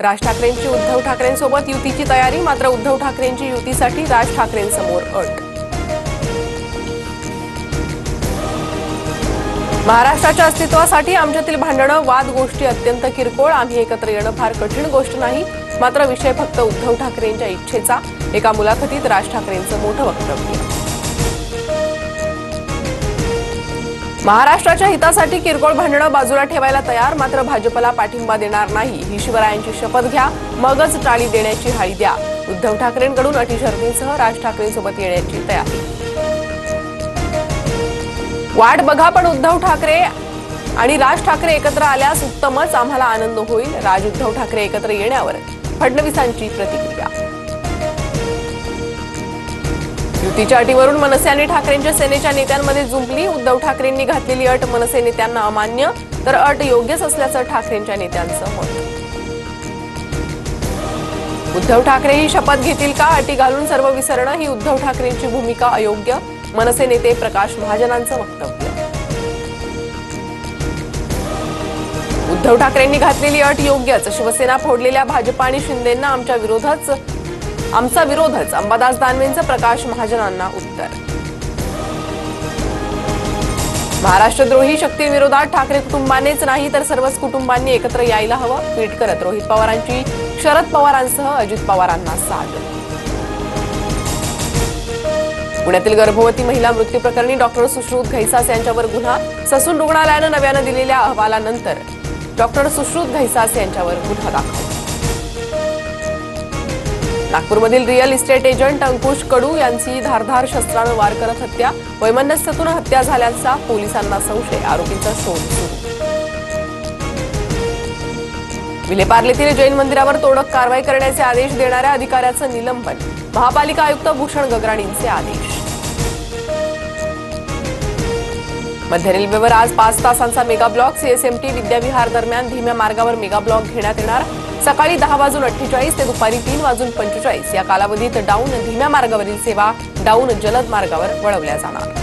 राज ठाकरेंची उद्धव ठाकरेंसोबत युतीची तयारी, मात्र उद्धव ठाकरेंची युतीसाठी राज ठाकरेंसमोर अट। महाराष्ट्राच्या अस्तित्वासाठी आमच्यातील भांडणं, वाद, गोष्टी अत्यंत किरकोळ। आम्ही एकत्र येणं फार कठीण गोष्ट नाही, मात्र विषय फक्त उद्धव ठाकरेंच्या इच्छेचा। एका मुलाखतीत राज ठाकरेंचं मोठं वक्तव्य। महाराष्ट्राच्या हितासाठी किरकोळ भांडणं बाजूला ठेवायला तयार, मात्र भाजपला पाठिंबा देणार नाही। ही शिवरायांची शपथ घ्या, मगच टाळी देण्याची हाळी द्या। उद्धव ठाकरेंकडून अटी शर्तींसह राज ठाकरेंसोबत येण्याची तयारी। वाट बघा, पण उद्धव ठाकरे आणि राज ठाकरे एकत्र आल्यास उत्तमच, आम्हाला आनंद होईल। राज उद्धव ठाकरे एकत्र येण्यावर फडणवीसांची प्रतिक्रिया। युतीच्या अटीवरून मनसे आणि ठाकरेंच्या सेनेच्या नेत्यांमध्ये जुंपली। उद्धव ठाकरेंनी घातलेली अट मनसे नेत्यांना अमान्य, तर अट योग्यच असल्याचं ठाकरेंच्या नेत्यांचं मत। उद्धव ठाकरे ही शपथ घेतील का? अटी घालून सर्व विसरणं ही उद्धव ठाकरेंची भूमिका अयोग्य। मनसे नेते प्रकाश महाजनांचं वक्तव्य। उद्धव ठाकरेंनी घातलेली अट योग्यच। शिवसेना फोडलेल्या भाजप आणि शिंदेंना आमचा विरोधच। अंबादास दानवेंचं प्रकाश महाजनांना उत्तर। महाराष्ट्रद्रोही शक्तींविरोधात ठाकरे कुटुंबानेच नाही तर सर्वच कुटुंबांनी एकत्र यायला हवं। ट्विट करत रोहित पवारांची शरद पवारांसह अजित पवारांना साद। पुण्यातील गर्भवती महिला मृत्यू प्रकरणी डॉक्टर सुश्रुत घैसास यांच्यावर गुन्हा। ससून रुग्णालयानं नव्यानं दिलेल्या अहवालानंतर डॉक्टर सुश्रुत घैसास यांच्यावर गुन्हा दाखल। नागपूरमधील रिअल इस्टेट एजंट अंकुश कडू यांची धारधार शस्त्रानं वार करत हत्या। वैमनस्यातून हत्या झाल्याचा पोलिसांना संशय, आरोपींचा शोध सुरू। विलेपार्लेतील जैन मंदिरावर तोडक कारवाई करण्याचे आदेश देणाऱ्या अधिकाऱ्याचं निलंबन। महापालिका आयुक्त भूषण गगराणींचे आदेश। मध्य रेल्वेवर आज 5 तासांचा मेगा ब्लॉक। सीएसएमटी विद्याविहार दरम्यान धीम्या मार्गावर मेगा ब्लॉक घेण्यात येणार। सकाळी 10:48 ते दुपारी 3:45 या कालावधीत डाऊन धीम्या मार्गावरील सेवा डाऊन जलद मार्गावर वळवल्या जाणार।